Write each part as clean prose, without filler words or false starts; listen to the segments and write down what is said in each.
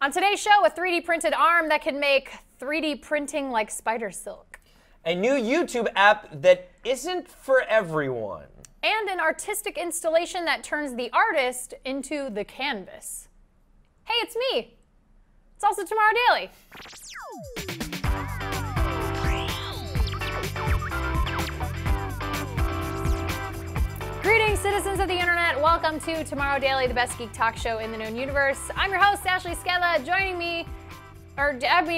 On today's show, a 3D printed arm that can make 3D printing like spider silk. A new YouTube app that isn't for everyone. And an artistic installation that turns the artist into the canvas. Hey, it's me. It's also Tomorrow Daily. Greetings, citizens of the internet. Welcome to Tomorrow Daily, the best geek talk show in the known universe. I'm your host, Ashley Skella. Joining me,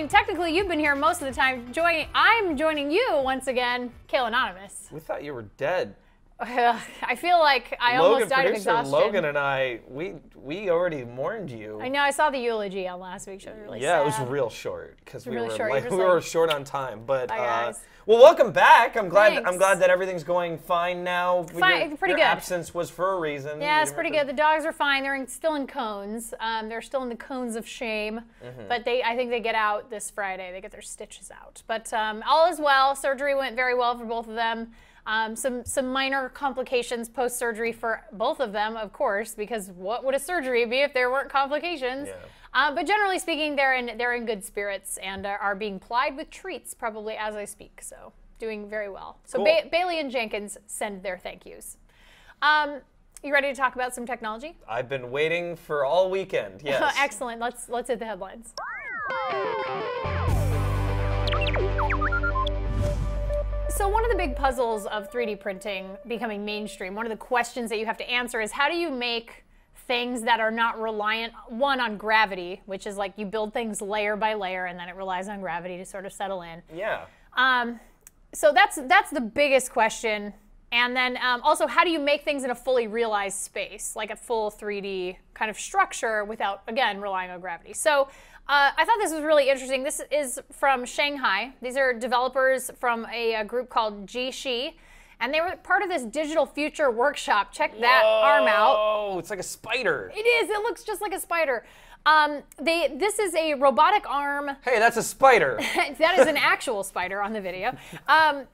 technically you've been here most of the time. I'm joining you once again, Khail Anonymous. We thought you were dead. I feel like I almost died of exhaustion. Logan and I, we already mourned you. I know, I saw the eulogy on last week's show. It was really sad. It was real short because we really were short on time. But bye, guys. Well, welcome back. I'm glad Thanks. that everything's going fine now. Pretty good. Your absence was for a reason. Yeah, it's pretty good. The dogs are fine. They're still in cones. They're still in the cones of shame. But I think they get out this Friday. They get their stitches out. But all is well. Surgery went very well for both of them. Some minor complications post-surgery for both of them, of course, because what would a surgery be if there weren't complications? Yeah. But generally speaking, they're in good spirits and are being plied with treats probably as I speak, so doing very well. So cool. Bailey and Jenkins send their thank yous. You ready to talk about some technology? I've been waiting for all weekend, yes. Excellent. Let's hit the headlines. So one of the big puzzles of 3D printing becoming mainstream, one of the questions that you have to answer is how do you make things that are not reliant, one, on gravity, which is like you build things layer by layer and then it relies on gravity to sort of settle in. Yeah. So that's the biggest question. And then also, how do you make things in a fully realized space, like a full 3D kind of structure without, again, relying on gravity? So I thought this was really interesting. This is from Shanghai. These are developers from a group called Jishi, and they were part of this digital future workshop. Check that arm out. Oh, it's like a spider. It is. It looks just like a spider. This is a robotic arm. Hey, that's a spider. That is an actual spider on the video.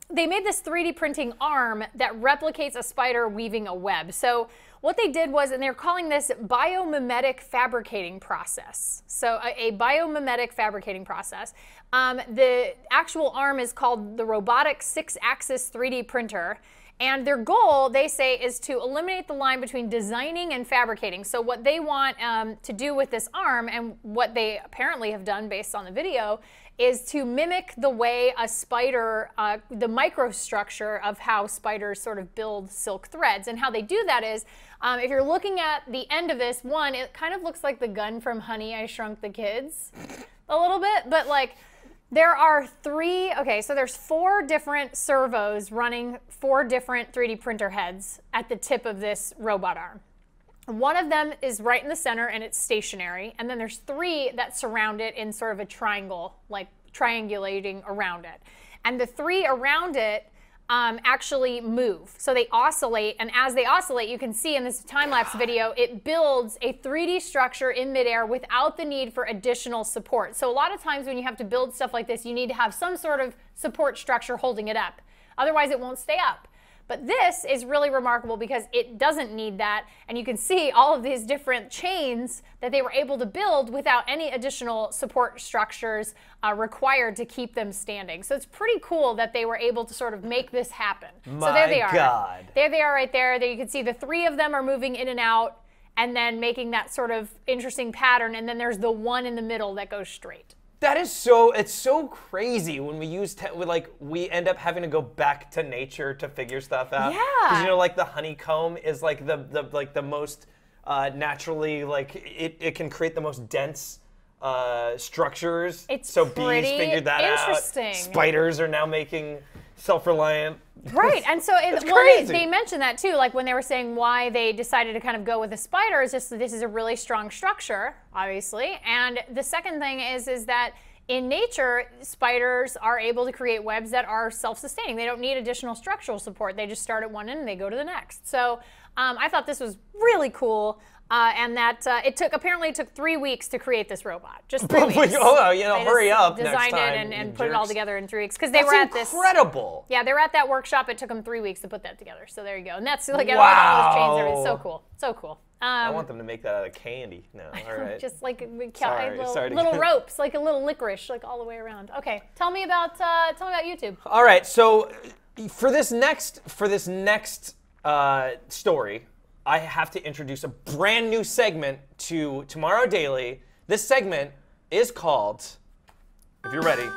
They made this 3D printing arm that replicates a spider weaving a web. So what they did was, and they're calling this biomimetic fabricating process. So a biomimetic fabricating process. The actual arm is called the robotic 6-axis 3D printer. And their goal, they say, is to eliminate the line between designing and fabricating. So what they want to do with this arm, and what they apparently have done based on the video, is to mimic the way a spider, the microstructure of how spiders sort of build silk threads. And how they do that is, if you're looking at the end of this, one, it kind of looks like the gun from Honey, I Shrunk the Kids a little bit, but like, there are there's 4 different servos running 4 different 3D printer heads at the tip of this robot arm. One of them is right in the center and it's stationary, and then there's 3 that surround it in sort of a triangle, like triangulating around it. And the 3 around it actually move. So they oscillate, and as they oscillate, you can see in this time-lapse video, it builds a 3D structure in midair without the need for additional support. So a lot of times when you have to build stuff like this, you need to have some sort of support structure holding it up. Otherwise, it won't stay up. But this is really remarkable because it doesn't need that, and you can see all of these different chains that they were able to build without any additional support structures required to keep them standing. So it's pretty cool that they were able to sort of make this happen. So there they are. God. There they are right there. There you can see the 3 of them are moving in and out and then making that sort of interesting pattern, and then there's the one in the middle that goes straight. That is it's so crazy when we use, we end up having to go back to nature to figure stuff out. Yeah. Because, you know, like the honeycomb is like the most naturally, like it can create the most dense structures. So bees figured that interesting. Out. Spiders are now making self-reliant. Right, and so they mentioned that too, like when they were saying why they decided to kind of go with a spider is just that this is a really strong structure, obviously. And the second thing is that in nature, spiders are able to create webs that are self-sustaining. They don't need additional structural support. They just start at one end and they go to the next. So I thought this was really cool. And that apparently it took 3 weeks to create this robot. Just 3 weeks. Oh, you know, hurry up next time. Designed it and put it all together in 3 weeks because they were at this. Incredible. Yeah, they were at that workshop. It took them 3 weeks to put that together. So there you go. And that's like all those chains. Everything. So cool. So cool. I want them to make that out of candy. No, all right. Just like Sorry little ropes, like a little licorice, like all the way around. Okay, tell me about YouTube. All right, so for this next story, I have to introduce a brand new segment to Tomorrow Daily. This segment is called, if you're ready,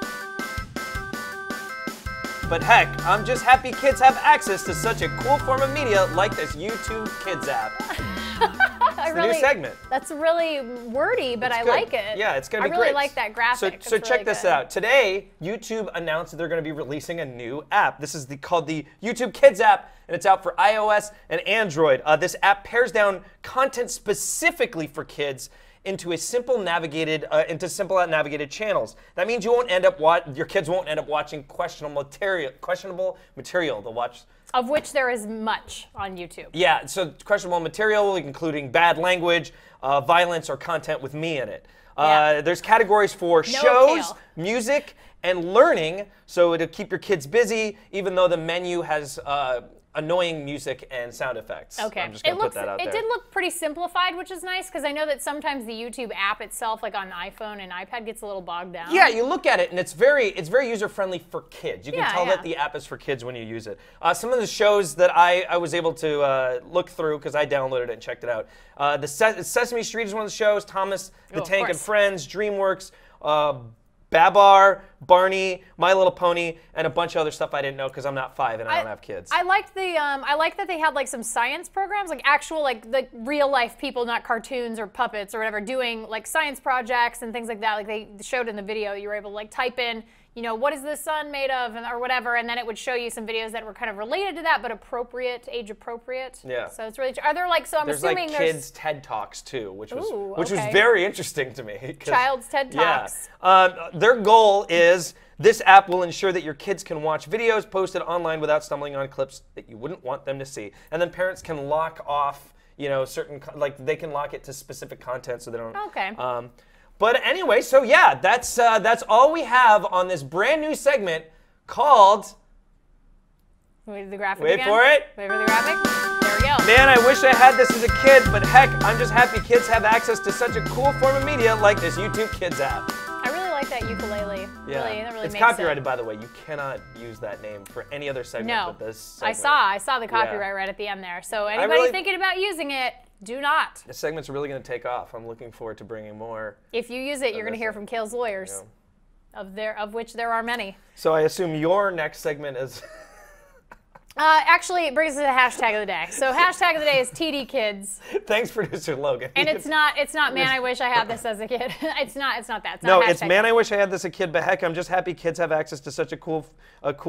But heck, I'm just happy kids have access to such a cool form of media like this YouTube Kids app. It's the new segment. That's really wordy, but I like it. Yeah, it's going to be great. I really like that graphic. So check this out. Today, YouTube announced that they're going to be releasing a new app. This is called the YouTube Kids app, and it's out for iOS and Android. This app pares down content specifically for kids into simple navigated channels. That means you won't end up your kids won't end up watching questionable material. They'll watch. Of which there is much on YouTube. Yeah, so questionable material, including bad language, violence, or content with me in it. There's categories for shows, music, and learning, so it'll keep your kids busy, even though the menu has annoying music and sound effects. Okay. I'm just going to put that out there. It did look pretty simplified, which is nice, because I know that sometimes the YouTube app itself, like on iPhone and iPad, gets a little bogged down. Yeah, you look at it, and it's very user-friendly for kids. You can tell that the app is for kids when you use it. Some of the shows that I was able to look through, because I downloaded it and checked it out. The Sesame Street is one of the shows, Thomas the Tank and Friends, DreamWorks, Babar, Barney, My Little Pony, and a bunch of other stuff I didn't know because I'm not 5 and I don't have kids. I liked the I like that they had like some science programs, like actual like real life people, not cartoons or puppets or whatever, doing like science projects and things like that. Like they showed in the video, you were able to like type in, you know, what is the sun made of, or whatever, and then it would show you some videos that were kind of related to that, but appropriate, age appropriate. Yeah. So it's really. Are there like so? I'm assuming like kids TED Talks too, which was okay. very interesting to me. Child's TED Talks. Yeah. Their goal is this app will ensure that your kids can watch videos posted online without stumbling on clips that you wouldn't want them to see, and then parents can lock off, you know, certain they can lock it to specific content so they don't. Okay. But anyway, so yeah, that's all we have on this brand new segment called. Wait for the graphic Wait again. for it. Wait for the graphic. There we go. Man, I wish I had this as a kid, but heck, I'm just happy kids have access to such a cool form of media like this YouTube Kids app. I really like that ukulele. Yeah. Really, that really it's makes copyrighted, by the way. You cannot use that name for any other segment but this segment. I saw the copyright right at the end there. So anybody thinking about using it, do not. This segment's really going to take off. I'm looking forward to bringing more. If you use it, you're going to hear from Khail's lawyers, of which there are many. So I assume your next segment is. Actually, it brings us to the hashtag of the day. So hashtag of the day is TD Kids. Thanks, producer Logan. And it's not man, I wish I had this as a kid. it's not that. It's no, not it's man, I wish I had this as a kid, but heck, I'm just happy kids have access to such a cool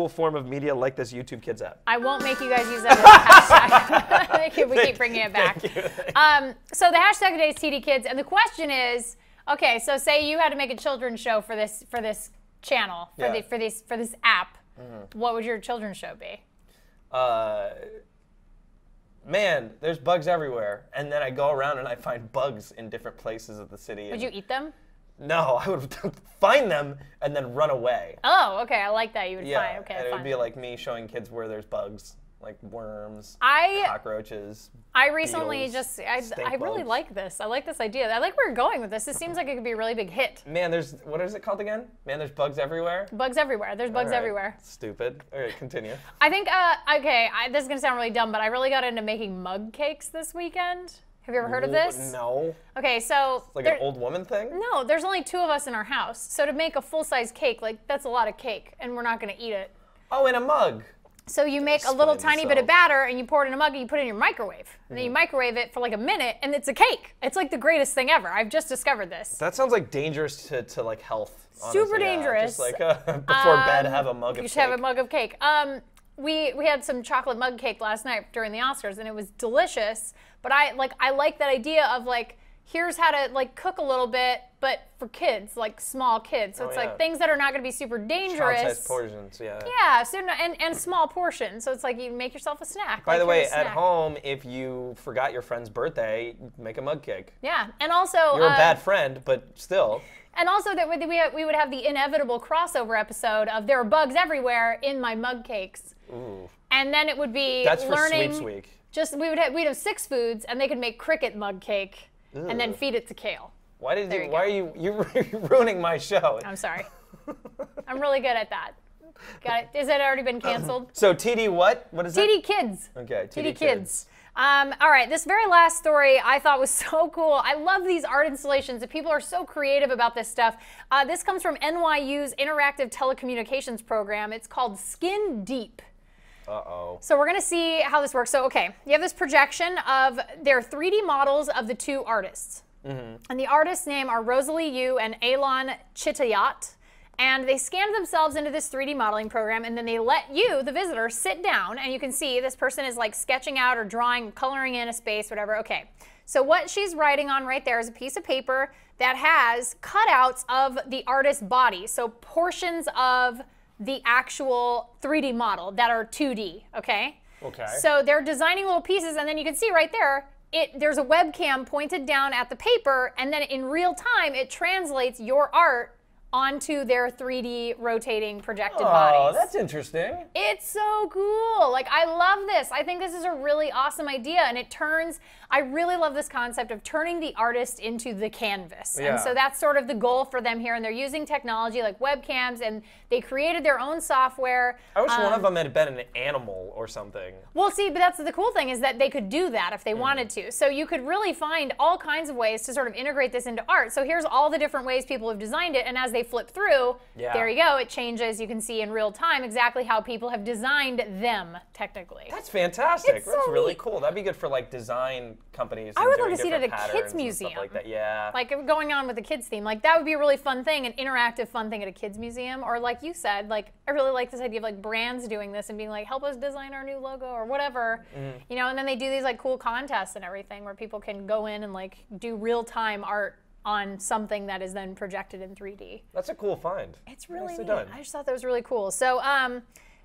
form of media like this YouTube Kids app. I won't make you guys use that as a hashtag. we keep bringing it back. So the hashtag of the day is TD Kids, and the question is, okay, so say you had to make a children's show for this channel, for this app, what would your children's show be? Man, there's bugs everywhere, and then I go around and I find bugs in different places of the city. Would you eat them? No, I would find them and then run away. Oh, okay, I like that. You would find. Okay, and it would be like me showing kids where there's bugs, like worms, cockroaches. I recently beetles, I really like this. I like this idea. I like where you're going with this. This seems like it could be a really big hit. Man, what is it called again? Man, there's bugs everywhere? Bugs everywhere. There's bugs everywhere. Stupid. All right, continue. I think, this is going to sound really dumb, but I really got into making mug cakes this weekend. Have you ever heard of this? No. Okay, so. It's like an old woman thing? No, there's only 2 of us in our house. So to make a full-size cake, like, that's a lot of cake, and we're not going to eat it. Oh, in a mug. So you make a little tiny bit of batter and you pour it in a mug and you put it in your microwave. And then you microwave it for like a minute and it's a cake. It's like the greatest thing ever. I've just discovered this. That sounds like dangerous to like health. Honestly. Super dangerous. Just like before bed, have a mug of cake. You should have a mug of cake. We had some chocolate mug cake last night during the Oscars and it was delicious. But I like that idea of like, here's how to like cook a little bit, but for kids, like small kids. So it's like things that are not going to be super dangerous. Child-sized portions, yeah. Yeah, so and small portions. So it's like you make yourself a snack. By the way, at home, if you forgot your friend's birthday, make a mug cake. Yeah, and also you're a bad friend, but still. And also that we would have the inevitable crossover episode of there are bugs everywhere in my mug cakes. Ooh. And then it would be That's for Sweeps Week. we'd have 6 foods, and they could make cricket mug cake and then feed it to Kale. Why are you ruining my show? I'm sorry. I'm really good at that. Got it? Has it already been canceled? So TD what? What is it? TD Kids. Okay, TD Kids. All right, this very last story I thought was so cool. I love these art installations, and people are so creative about this stuff. This comes from NYU's Interactive Telecommunications program. It's called Skin Deep. Uh-oh. So we're going to see how this works. So, okay, you have this projection of their 3D models of the 2 artists. And the artists' name are Rosalie Yu and Elon Chitayat. And they scanned themselves into this 3D modeling program, and then they let you, the visitor, sit down, and you can see this person is like sketching out or drawing, coloring in a space, whatever. Okay, so what she's writing on right there is a piece of paper that has cutouts of the artist's body, so portions of the actual 3D model that are 2D, okay? Okay. So they're designing little pieces, and then you can see right there, there's a webcam pointed down at the paper, and then in real time, it translates your art onto their 3D rotating projected bodies. Oh, that's interesting. It's so cool. Like, I love this. I think this is a really awesome idea, and I really love this concept of turning the artist into the canvas. Yeah. And so that's sort of the goal for them here, and they're using technology like webcams, and they created their own software. I wish one of them had been an animal or something. Well, see, but that's the cool thing is that they could do that if they wanted to. So you could really find all kinds of ways to sort of integrate this into art. So here's all the different ways people have designed it, and as they flip through, there you go, it changes. You can see in real time exactly how people have designed them, technically. That's fantastic. It's That's so really neat. cool. That'd be good for like design companies. I would love doing to see it at different a patterns kids and museum. stuff like that. Yeah. Like going on with the kids theme. Like that would be a really fun thing, an interactive fun thing at a kids museum. Or like you said, like I really like this idea of like brands doing this and being like, help us design our new logo or whatever. You know, and then they do these like cool contests and everything where people can go in and like do real-time art on something that is then projected in 3D. That's a cool find. It's really Nicely neat. done. I just thought that was really cool. So,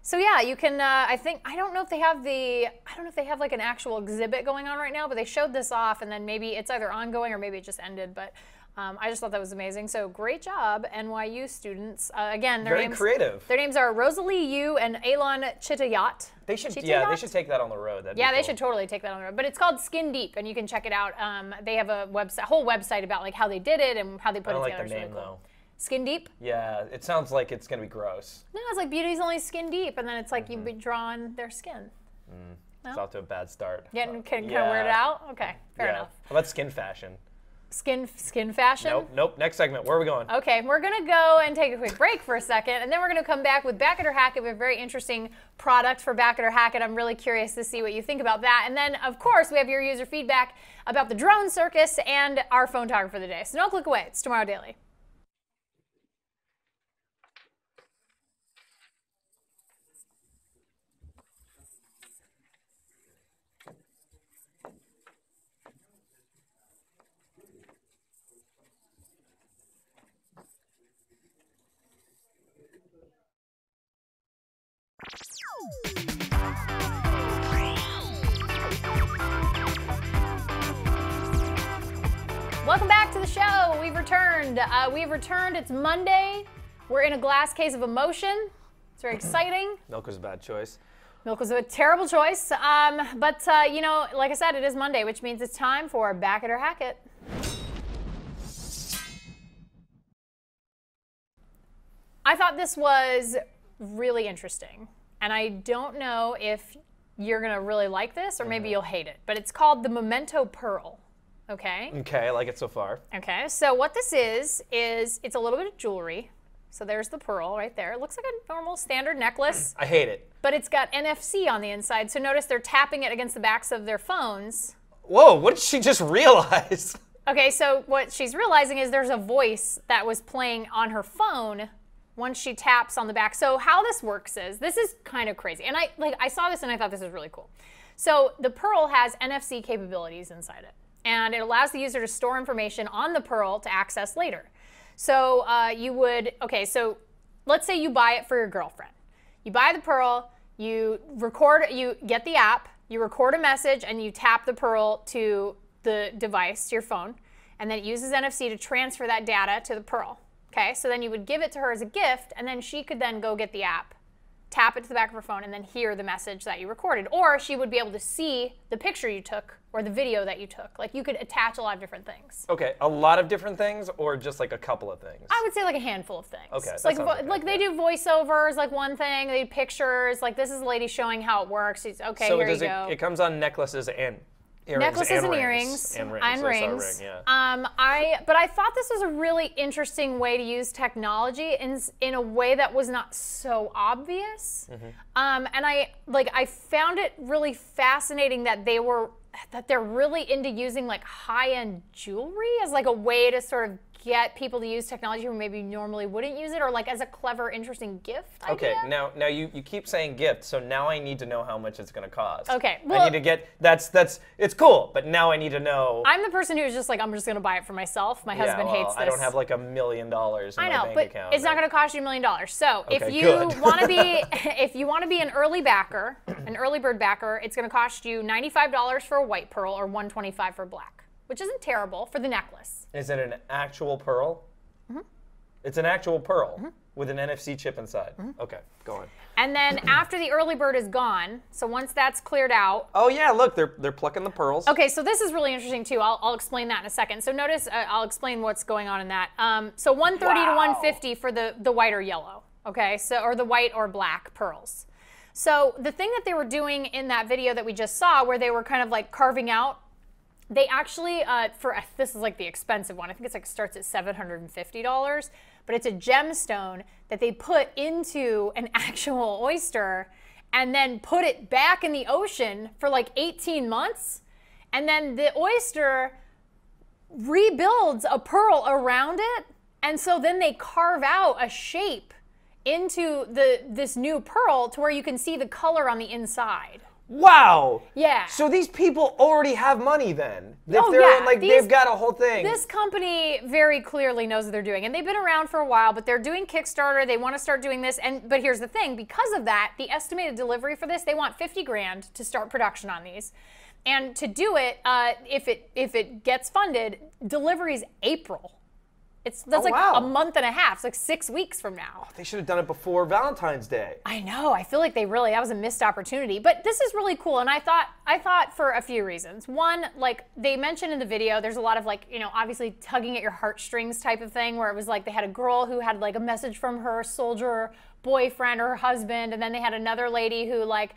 so yeah, you can. I don't know if they have like an actual exhibit going on right now, but they showed this off, and then maybe it's either ongoing or maybe it just ended. But I just thought that was amazing. So great job, NYU students. Again, Very creative. Their names are Rosalie Yu and Elon Chitayat. They should, they should take that on the road. That'd be cool. They should totally take that on the road. But it's called Skin Deep, and you can check it out. They have a whole website about like how they did it and how they put it together. I don't like the name really cool. though. Skin Deep? Yeah, it sounds like it's gonna be gross. No, it's like beauty's only skin deep, and then it's like you've been drawing their skin. It's off to a bad start. Getting kind of weird out? Okay, fair enough. How about skin fashion? Skin fashion? Nope. Next segment. Where are we going? Okay, we're going to go and take a quick break for a second, and then we're going to come back with Back It or Hack It. We have a very interesting product for Back It or Hack It. I'm really curious to see what you think about that. And then, of course, we have your user feedback about the drone circus and our phone togger for the day. So don't click away. It's Tomorrow Daily. Welcome back to the show. We've returned. It's Monday. We're in a glass case of emotion. It's very exciting. Milk was a bad choice. Milk was a terrible choice. But you know, like I said, it is Monday, which means it's time for Back It or Hack It. I thought this was really interesting, and I don't know if you're gonna really like this or maybe you'll hate it, but it's called the Memento Pearl. Okay. Okay, I like it so far. Okay, so what this is it's a little bit of jewelry. So there's the pearl right there. It looks like a normal standard necklace. I hate it. But it's got NFC on the inside. So notice they're tapping it against the backs of their phones. Whoa, what did she just realize? Okay, so what she's realizing is there's a voice that was playing on her phone once she taps on the back. So how this works is, this is kind of crazy. And I saw this and I thought this was really cool. So the pearl has NFC capabilities inside it. And it allows the user to store information on the pearl to access later. So so let's say you buy it for your girlfriend. You buy the pearl, you get the app, you record a message, and you tap the pearl to the device, to your phone, and then it uses NFC to transfer that data to the pearl. Okay, so then you would give it to her as a gift, and then she could then go get the app tap it to the back of her phone, and then hear the message that you recorded. Or she would be able to see the picture you took or the video that you took. Like, you could attach a lot of different things. Okay, a lot of different things, or just like a couple of things? I would say like a handful of things. Okay, so like they do voiceovers, like one thing. They do pictures. Like, this is a lady showing how it works. She's, okay, so here you go. It comes on necklaces and earrings. Necklaces and rings. earrings. And rings. Yeah. But I thought this was a really interesting way to use technology in a way that was not so obvious. And I found it really fascinating that they're really into using like high-end jewelry as like a way to sort of get people to use technology who maybe normally wouldn't use it, or like as a clever, interesting gift idea. Okay, now you keep saying gift, so now I need to know how much it's going to cost. Okay, well, I need to get, it's cool, but now I need to know. I'm the person who's just like, I'm just going to buy it for myself. My husband hates this. I don't have like $1 million in my bank account. It's not going to cost you $1 million. So okay, if you want to be, if you want to be an early backer, an early bird backer, it's going to cost you $95 for a white pearl or $125 for black, which isn't terrible for the necklace. Is it an actual pearl? It's an actual pearl with an NFC chip inside. Okay, go on. And then after the early bird is gone, so once that's cleared out. Oh yeah, look, they're plucking the pearls. Okay, so this is really interesting too. I'll explain that in a second. So notice, I'll explain what's going on in that. So 130 to 150 for the white or yellow. Okay, so or the white or black pearls. So the thing that they were doing in that video that we just saw, where they were kind of like carving out, they actually, this is like the expensive one. I think it's like starts at $750, but it's a gemstone that they put into an actual oyster and then put it back in the ocean for like 18 months. And then the oyster rebuilds a pearl around it. And so then they carve out a shape into this new pearl to where you can see the color on the inside. Wow. Yeah. So these people already have money then. They've got a whole thing. This company very clearly knows what they're doing, and they've been around for a while, but they're doing Kickstarter. They want to start doing this, but here's the thing: because of that, the estimated delivery for this, they want 50 grand to start production on these, and to do it, if it gets funded, delivery's April. That's a month and a half. It's like 6 weeks from now. Oh, they should have done it before Valentine's Day. I know. I feel like that was a missed opportunity. But this is really cool, and I thought for a few reasons. One, like they mentioned in the video, there's a lot of like, obviously tugging at your heartstrings type of thing, where it was like they had a girl who had like a message from her soldier boyfriend or her husband, and then they had another lady who like,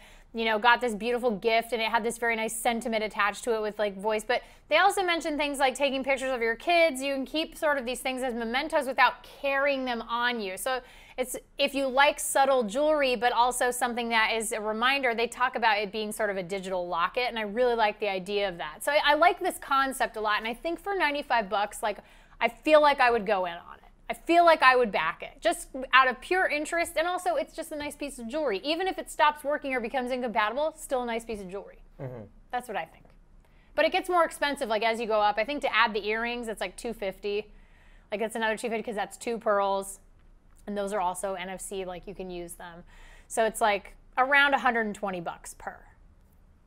got this beautiful gift and it had this very nice sentiment attached to it with like voice. But they also mentioned things like taking pictures of your kids. You can keep sort of these things as mementos without carrying them on you. So it's, if you like subtle jewelry, but also something that is a reminder, they talk about it being sort of a digital locket. And I really like the idea of that. So I like this concept a lot. And I think for 95 bucks, like I feel like I would go in on it. I feel like I would back it, just out of pure interest, and also it's just a nice piece of jewelry. Even if it stops working or becomes incompatible, still a nice piece of jewelry. That's what I think. But it gets more expensive, like as you go up. I think to add the earrings, it's like $250. Like it's another $250 because that's 2 pearls, and those are also NFC, like you can use them. So it's like around 120 bucks per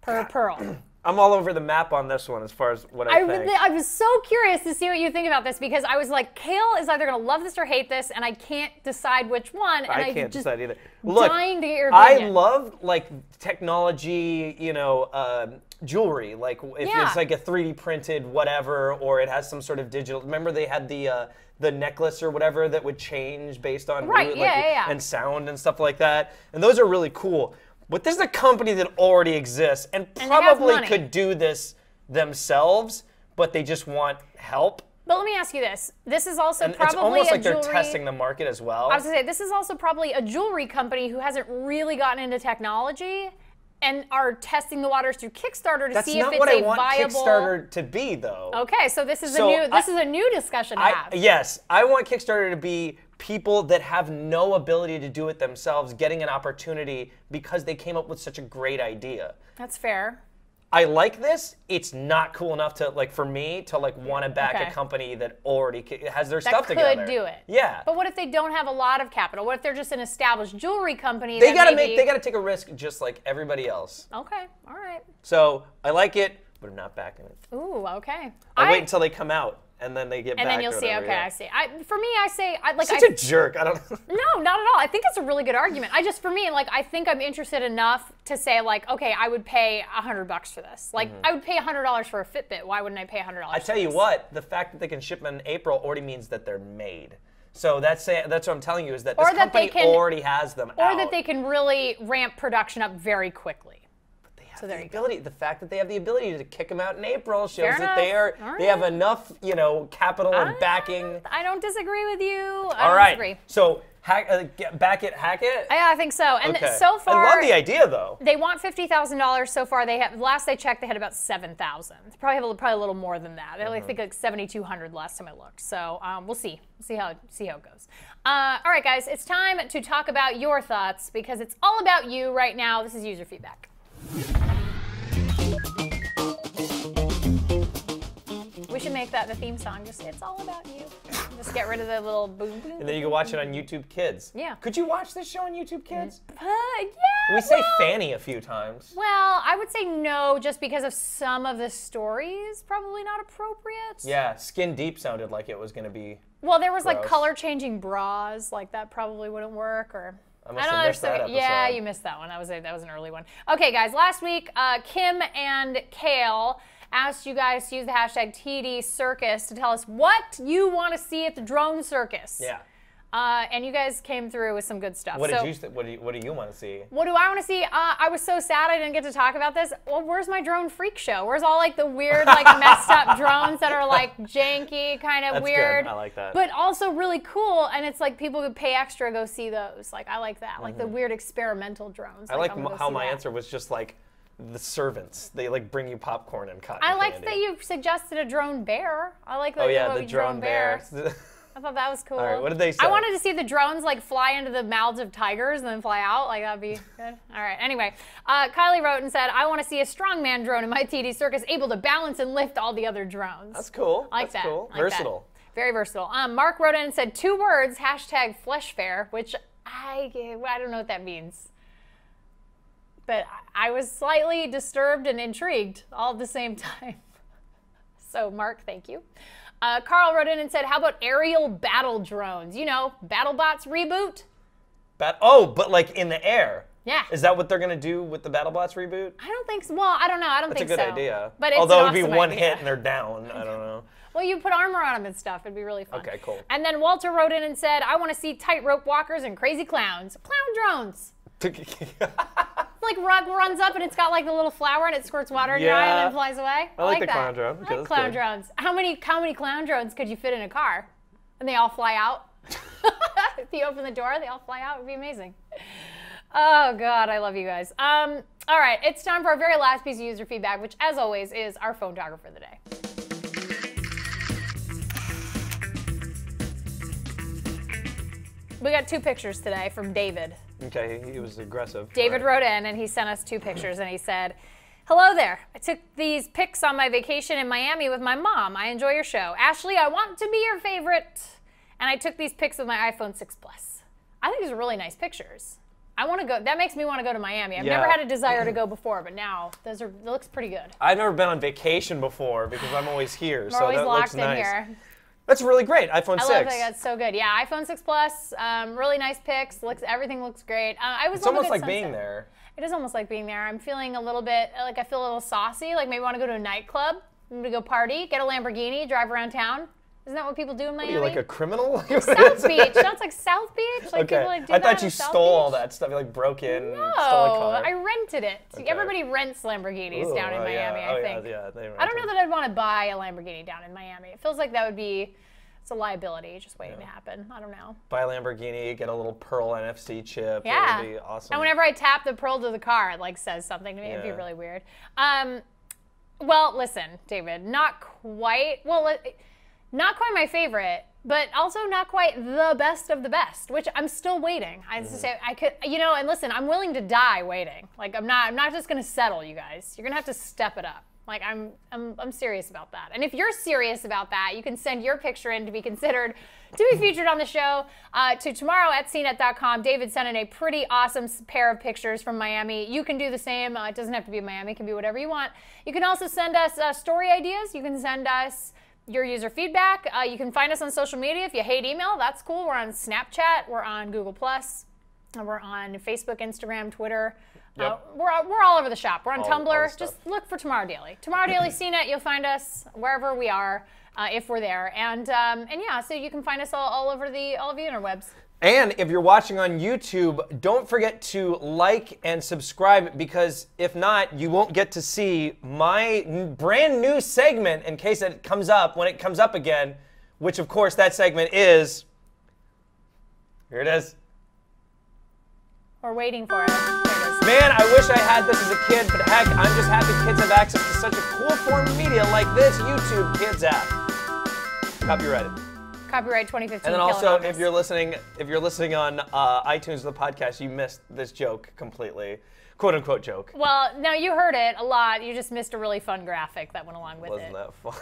pearl. I'm all over the map on this one as far as what I think. I was so curious to see what you think about this, because I was like, Kale is either going to love this or hate this, and I can't decide which one. And I can't decide either. Look, dying to get your opinion. I love like technology, jewelry. Like if it's like a 3D printed whatever, or it has some sort of digital. Remember they had the necklace or whatever that would change based on mood, and sound and stuff like that. And those are really cool. But this is a company that already exists and probably could do this themselves, but they just want help. But let me ask you this. This is also probably it's almost like they're testing the market as well. I was going to say, this is also probably a jewelry company who hasn't really gotten into technology and are testing the waters through Kickstarter to see if it's a viable... That's not what I want Kickstarter to be, though. Okay, so this is a new discussion to have. Yes, I want Kickstarter to be people that have no ability to do it themselves getting an opportunity because they came up with such a great idea. That's fair. I like this. It's not cool enough to, like, for me to, like, want to back a company that already has their stuff together. That could do it. Yeah. But what if they don't have a lot of capital? What if they're just an established jewelry company? They gotta take a risk just like everybody else. Okay. All right. So I like it, but I'm not backing it. Ooh. Okay. I'll wait until they come out. and then they get back. And then you'll or see. whatever, Okay, yeah. I see. For me, I say Such a jerk. I don't. No, not at all. I think it's a really good argument. For me, like, I think I'm interested enough to say, like, okay, I would pay $100 for this. Like, I would pay $100 for a Fitbit. Why wouldn't I pay $100? I tell you what, the fact that they can ship them in April already means that they're made. So that's what I'm telling you is that this company already has them out. Or that they can really ramp production up very quickly. So there you go. The fact that they have the ability to kick them out in April shows Fair that enough. they have enough, capital and backing. I don't disagree with you. All right. So hack it. Yeah, I think so. And okay. so far, I love the idea though. They want $50,000 so far. They have. Last I checked, they had about 7,000. They probably have a little more than that. They had, I think like 7,200 last time I looked. So we'll see. See how it goes. All right, guys. It's time to talk about your thoughts because it's all about you right now. This is user feedback. We should make that the theme song. Just it's all about you. Just get rid of the little boom boom. And then you can watch it on YouTube Kids. Yeah. Could you watch this show on YouTube Kids? Yeah. We say Fanny a few times. Well, I would say no, just because of some of the stories. Probably not appropriate. Yeah, Skin Deep sounded like it was going to be. Well, there was gross. like color changing bras. Like that probably wouldn't work. Or I must have missed that episode. Yeah, you missed that one. That was an early one. Okay, guys. Last week, Kim and Khail asked you guys to use the hashtag TD Circus to tell us what you want to see at the drone circus. Yeah. And you guys came through with some good stuff. What do you want to see? What do I want to see? I was so sad I didn't get to talk about this. Well, where's my drone freak show? Where's all like the weird, like messed up drones that are like janky, kind of weird? Good. I like that. But also really cool, and it's like people would pay extra to go see those. Like I like that, like the weird experimental drones. I like how my answer was just like the servants. They like bring you popcorn and cotton candy. I liked that you suggested a drone bear. I like that. Oh yeah, the drone bear. I thought that was cool. All right, what did they say? I wanted to see the drones like fly into the mouths of tigers and then fly out. Like that'd be good. All right. Anyway, Kylie wrote and said, "I want to see a strongman drone in my TD circus, able to balance and lift all the other drones." That's cool. I like That's that. cool. Like Versatile. That. Very versatile. Mark wrote in and said 2 words, hashtag flesh fair, which I don't know what that means. But I was slightly disturbed and intrigued all at the same time. So, Mark, thank you. Carl wrote in and said, how about aerial battle drones? You know, BattleBots reboot? But like in the air. Yeah. Is that what they're going to do with the BattleBots reboot? I don't think so. Well, I don't know. I don't think so. That's a good idea. But it's although an it'd be awesome one idea. hit and they're down. I don't know. Well, you put armor on them and stuff. It'd be really fun. Okay, cool. And then Walter wrote in and said, I want to see tightrope walkers and crazy clowns. Clown drones. Like runs up and it's got like the little flower and it squirts water in your eye and then flies away. I like the that. clown drone. I like clown drones. How many clown drones could you fit in a car? And they all fly out? If you open the door, they all fly out. It would be amazing. Oh, God, I love you guys. All right, it's time for our very last piece of user feedback, which, as always, is our photographer of the day. We got 2 pictures today from David. Okay, he was aggressive. David wrote in and he sent us 2 pictures and he said, hello there. I took these pics on my vacation in Miami with my mom. I enjoy your show. Ashley, I want to be your favorite. And I took these pics with my iPhone 6 Plus. I think these are really nice pictures. I want to go. That makes me want to go to Miami. I've never had a desire to go before, but now it looks pretty good. I've never been on vacation before because I'm always here. We're always locked in here. That's really great. iPhone 6. I love that. That's so good. Yeah, iPhone 6 Plus. Really nice pics. Everything looks great. It's almost like being there. It is almost like being there. I'm feeling a little bit like I feel a little saucy. Like maybe I want to go to a nightclub. I'm gonna go party, get a Lamborghini, drive around town. Isn't that what people do in Miami? What are you, like a criminal? South Beach. Sounds like South Beach. Like okay. people like do I that thought you South stole all Beach? that stuff. You like broke in, No, stole a car. I rented it. Okay. Everybody rents Lamborghinis down in Miami, I think. Yeah, I don't know that I'd want to buy a Lamborghini down in Miami. It feels like that would be, it's a liability just waiting to happen. I don't know. Buy a Lamborghini, get a little Pearl NFC chip. Yeah. It would be awesome. And whenever I tap the Pearl to the car, it like says something to me. It'd be really weird. Well, listen, David, not quite my favorite, but also not quite the best of the best, which I'm still waiting. I could, and listen, I'm willing to die waiting. Like I'm not just gonna settle, you guys. You're gonna have to step it up. Like I'm serious about that. And if you're serious about that, you can send your picture in to be considered to be featured on the show to tomorrow@cnet.com. David sent in a pretty awesome pair of pictures from Miami. You can do the same. It doesn't have to be Miami. It can be whatever you want. You can also send us story ideas. You can send us your user feedback. You can find us on social media. If you hate email, that's cool. We're on Snapchat. We're on Google+. We're on Facebook, Instagram, Twitter. Yep. We're all over the shop. We're on Tumblr. Just look for Tomorrow Daily. Tomorrow Daily CNET. You'll find us wherever we are, if we're there. And yeah, so you can find us all over the interwebs. And if you're watching on YouTube, don't forget to like and subscribe, because if not, you won't get to see my brand new segment in case it comes up, when it comes up again, which of course that segment is, here it is. We're waiting for it. There it is. Man, I wish I had this as a kid, but heck, I'm just happy kids have access to such a cool form of media like this YouTube Kids app. Copyrighted. Copyright 2015. And then also, if you're listening on iTunes or the podcast, you missed this joke completely, quote unquote joke. Well, no, you heard it a lot. You just missed a really fun graphic that went along with it. Wasn't that fun?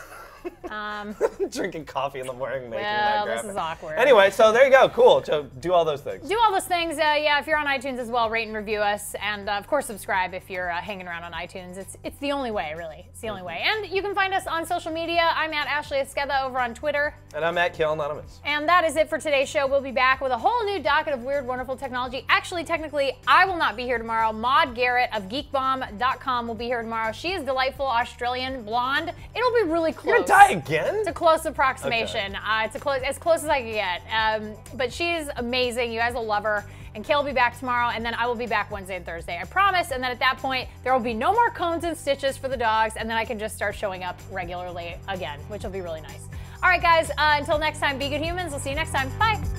Drinking coffee in the morning, making that graphic. This is awkward. Anyway, so there you go. Cool. So do all those things. Do all those things. Yeah, if you're on iTunes as well, rate and review us, and of course subscribe if you're hanging around on iTunes. It's the only way, really. It's the only way. And you can find us on social media. I'm at Ashley Esqueda over on Twitter. And I'm at Khail Anonymous. And that is it for today's show. We'll be back with a whole new docket of weird, wonderful technology. Actually, technically, I will not be here tomorrow. Maud Garrett of geekbomb.com will be here tomorrow. She is delightful, Australian, blonde. It'll be really close. You're gonna die again? It's a close approximation. Okay. It's as close as I can get. But she's amazing. You guys will love her. And Khail will be back tomorrow, and then I will be back Wednesday and Thursday. I promise. And then at that point, there will be no more cones and stitches for the dogs, and then I can just start showing up regularly again, which will be really nice. All right, guys, until next time, be good humans. We'll see you next time. Bye.